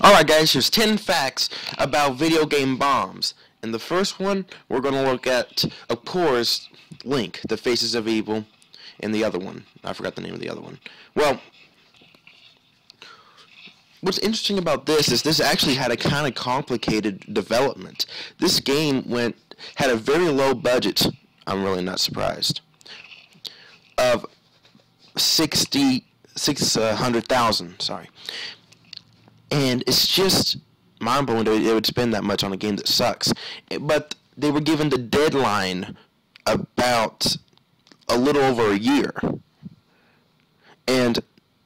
Alright guys, here's 10 facts about video game bombs. In the first one, we're going to look at, of course, Link, the Faces of Evil, and the other one. I forgot the name of the other one. Well, what's interesting about this is this actually had a kind of complicated development. This game had a very low budget, I'm really not surprised, of 600,000, sorry. And it's just mind-blowing that they would spend that much on a game that sucks. But they were given the deadline about a little over a year. And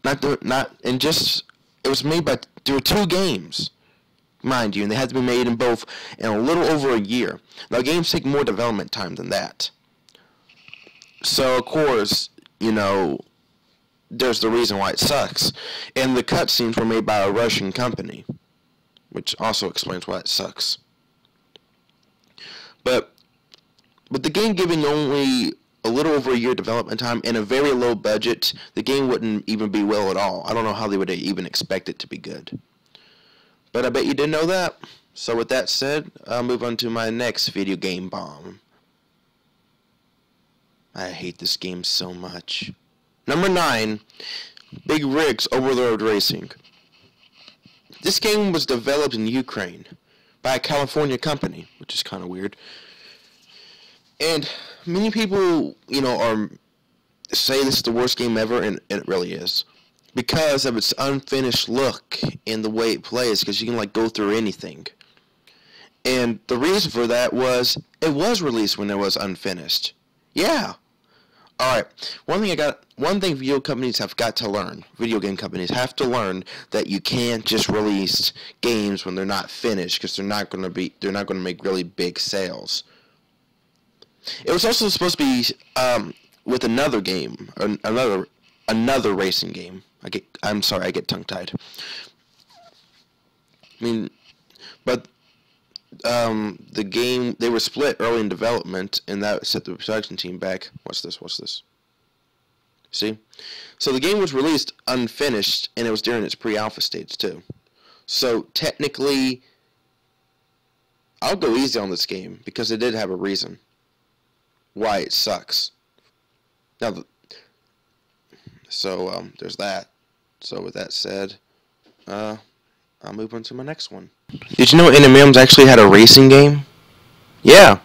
it was made by, there were 2 games, mind you, and they had to be made in a little over a year. Now games take more development time than that. So of course, you know, there's the reason why it sucks. And the cutscenes were made by a Russian company, which also explains why it sucks. But the game giving only a little over a year development time and a very low budget, the game wouldn't even be well at all. I don't know how they would even expect it to be good. But I bet you didn't know that. So with that said, I'll move on to my next video game bomb. I hate this game so much. Number 9, Big Rigs Overload Racing. This game was developed in Ukraine by a California company, which is kind of weird. And many people, you know, say this is the worst game ever, and it really is. Because of its unfinished look and the way it plays, because you can, like, go through anything. And the reason for that was, it was released when it was unfinished. Yeah. Alright, one thing video companies have got to learn, video game companies have to learn, that you can't just release games when they're not finished, because they're not going to make really big sales. It was also supposed to be with another game, another racing game. I'm sorry, I get tongue-tied. I mean, but the game, they were split early in development, and that set the production team back. Watch this. See? So the game was released unfinished, and it was during its pre-alpha stage, too. So, technically, I'll go easy on this game, because it did have a reason why it sucks. Now, there's that. So, with that said, I'll move on to my next one. Did you know NMMs actually had a racing game? Yeah.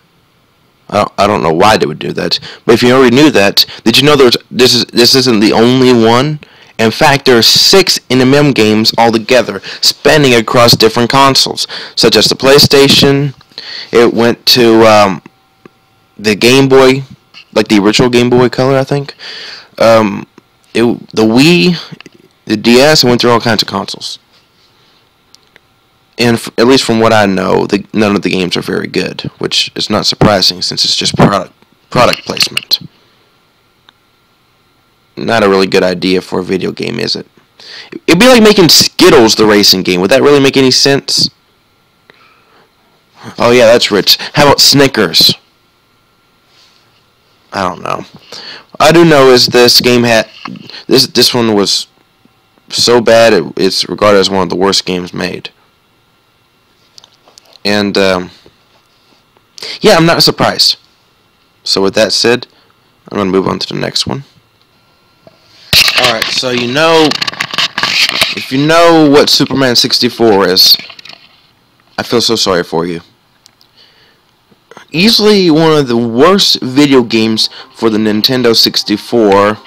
I don't know why they would do that, but if you already knew that, did you know this isn't the only one? In fact, there are 6 NMM games altogether, spanning across different consoles, such as the PlayStation. It went to the Game Boy, like the original Game Boy Color, I think. The Wii, the DS, it went through all kinds of consoles. And at least from what I know, none of the games are very good, which is not surprising since it's just product placement. Not a really good idea for a video game, is it? It'd be like making Skittles the racing game. Would that really make any sense? Oh yeah, that's rich. How about Snickers? I don't know. I do know is this game had this one was so bad it's regarded as one of the worst games made. And, yeah, I'm not surprised. So with that said, I'm going to move on to the next one. Alright, so if you know what Superman 64 is, I feel so sorry for you. Easily one of the worst video games for the Nintendo 64.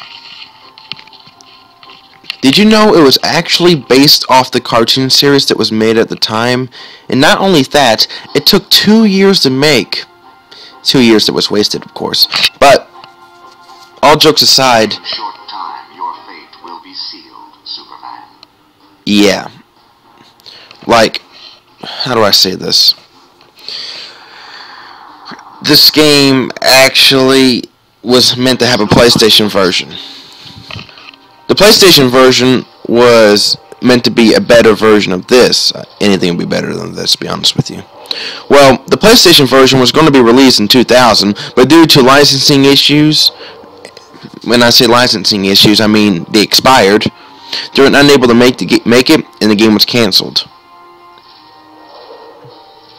Did you know it was actually based off the cartoon series that was made at the time? And not only that, it took 2 years to make. 2 years that was wasted, of course. But, all jokes aside... In a short time, your fate will be sealed, Superman. Yeah. Like, how do I say this? This game actually was meant to have a PlayStation version. The PlayStation version was meant to be a better version of this. Anything would be better than this, to be honest with you. Well, the PlayStation version was going to be released in 2000, but due to licensing issues, when I say licensing issues, I mean they expired. They were unable to make it, and the game was canceled.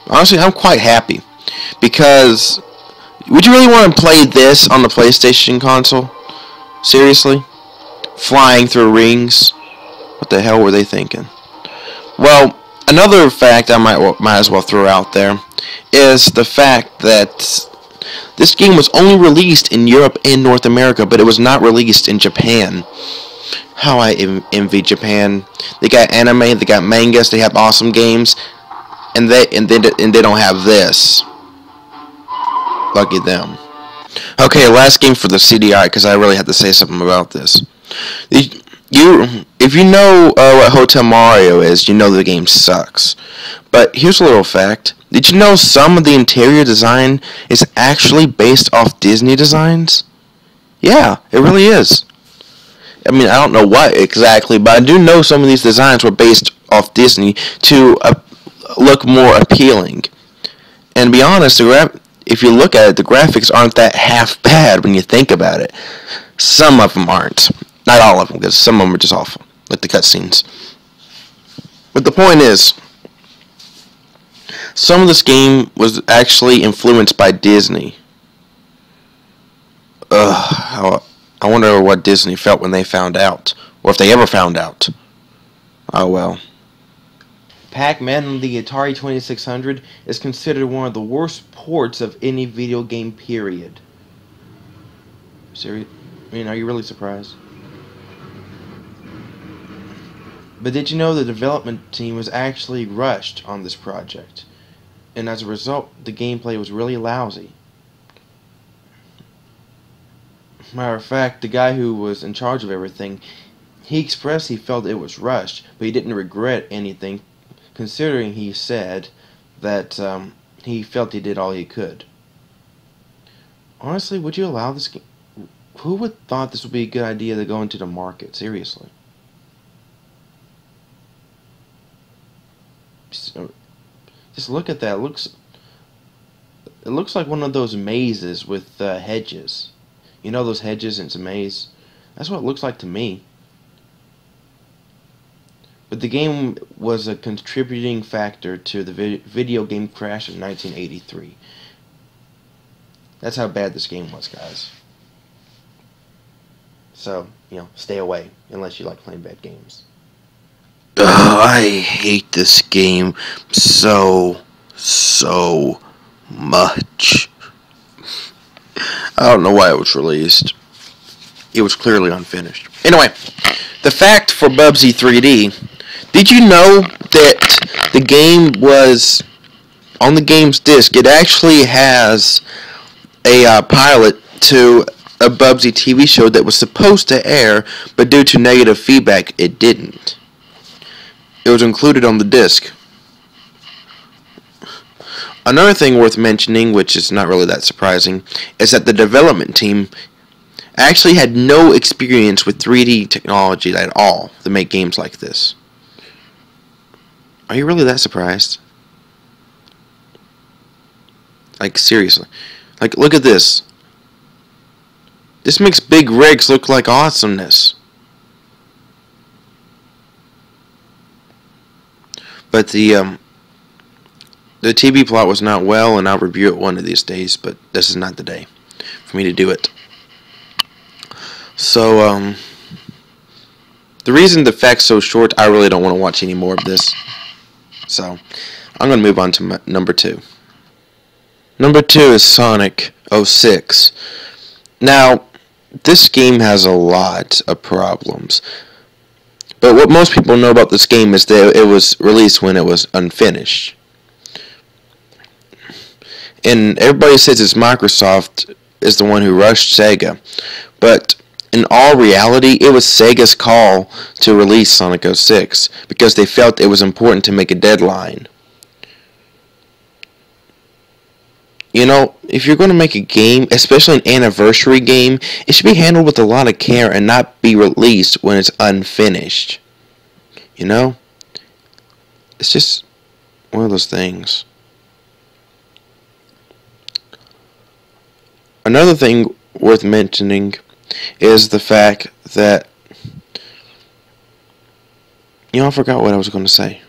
Honestly, I'm quite happy. Because, would you really want to play this on the PlayStation console? Seriously? Flying through rings? What the hell were they thinking? Well, another fact I might as well throw out there is the fact that this game was only released in Europe and North America, but it was not released in Japan. How I envy Japan. They got anime, they got mangas, they have awesome games, and they don't have this. Lucky them. Okay, last game for the CDI, because I really have to say something about this. If you know what Hotel Mario is, you know the game sucks. But here's a little fact. Did you know some of the interior design is actually based off Disney designs? Yeah, it really is. I mean, I don't know what exactly, but I do know some of these designs were based off Disney to look more appealing. And to be honest, if you look at it, the graphics aren't that half bad when you think about it. Some of them aren't. Not all of them, because some of them are just awful, like the cutscenes. But the point is, some of this game was actually influenced by Disney. I wonder what Disney felt when they found out, or if they ever found out. Oh well. Pac-Man on the Atari 2600 is considered one of the worst ports of any video game, period. Serious? I mean, are you really surprised? But did you know the development team was actually rushed on this project? And as a result, the gameplay was really lousy. Matter of fact, the guy who was in charge of everything, he expressed he felt it was rushed, but he didn't regret anything, considering he said that he felt he did all he could. Honestly, would you allow this game? Who would thought this would be a good idea to go into the market? Seriously. Just look at that. It looks like one of those mazes with hedges. You know those hedges and it's a maze? That's what it looks like to me. But the game was a contributing factor to the video game crash of 1983. That's how bad this game was, guys. So, stay away unless you like playing bad games. I hate this game so much. I don't know why it was released. It was clearly unfinished. Anyway, the fact for Bubsy 3D, did you know that the game was, on the game's disc, it actually has a pilot to a Bubsy TV show that was supposed to air, but due to negative feedback, it didn't. It was included on the disc. Another thing worth mentioning, which is not really that surprising, is that the development team actually had no experience with 3D technology at all to make games like this. Are you really that surprised? Like, seriously. Like, look at this. This makes big rigs look like awesomeness. But the TV plot was not well, and I'll review it one of these days, but this is not the day for me to do it. So, the reason the fact's so short, I really don't want to watch any more of this. So, I'm going to move on to number 2. Number 2 is Sonic 06. Now, this game has a lot of problems. But what most people know about this game is that it was released when it was unfinished. And everybody says it's Microsoft is the one who rushed Sega. But in all reality, it was Sega's call to release Sonic 06 because they felt it was important to make a deadline. You know, if you're going to make a game, especially an anniversary game, it should be handled with a lot of care and not be released when it's unfinished. You know? It's just one of those things. Another thing worth mentioning is the fact that, I forgot what I was going to say.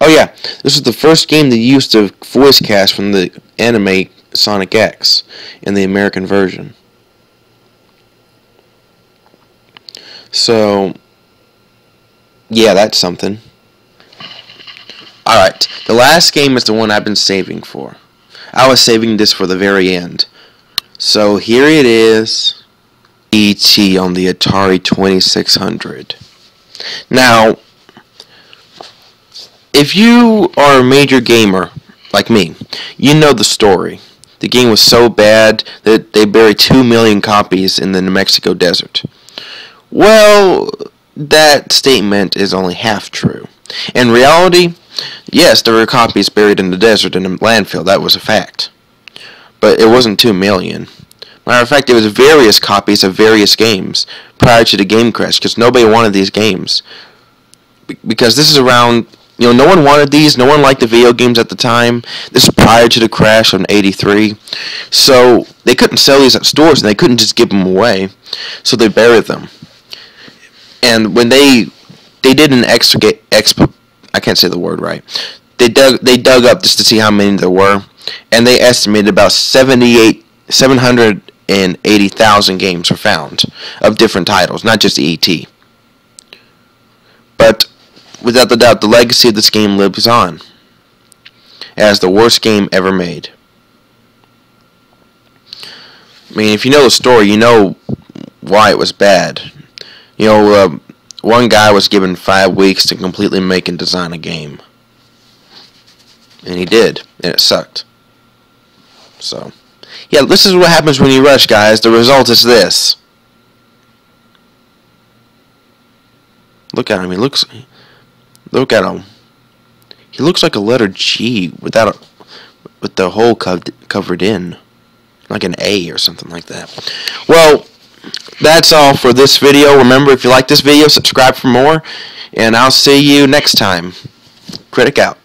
Oh yeah, this was the first game that used a voice cast from the anime Sonic X in the American version. So, yeah, that's something. Alright, the last game is the one I've been saving for. I was saving this for the very end. So here it is. E.T. on the Atari 2600. Now, if you are a major gamer like me, you know the story. The game was so bad that they buried 2 million copies in the New Mexico desert. Well, that statement is only half true. In reality, yes, there were copies buried in the desert in a landfill. That was a fact. But it wasn't 2 million. Matter of fact, it was various copies of various games prior to the game crash, because nobody wanted these games. Because this is around, no one wanted these, no one liked the video games at the time. This is prior to the crash in '83. So they couldn't sell these at stores, and they couldn't just give them away. So they buried them. And when they did an I can't say the word right. They dug up just to see how many there were, and they estimated about 780,000 games were found of different titles, not just E.T. But without the doubt, the legacy of this game lives on as the worst game ever made. I mean, if you know the story, you know why it was bad. One guy was given 5 weeks to completely make and design a game. And he did, and it sucked. So, yeah, this is what happens when you rush, guys. The result is this. Look at him. Look at him. He looks like a letter G with the hole covered in, like an A or something like that. Well, that's all for this video. Remember, if you like this video, subscribe for more, and I'll see you next time. Critic out.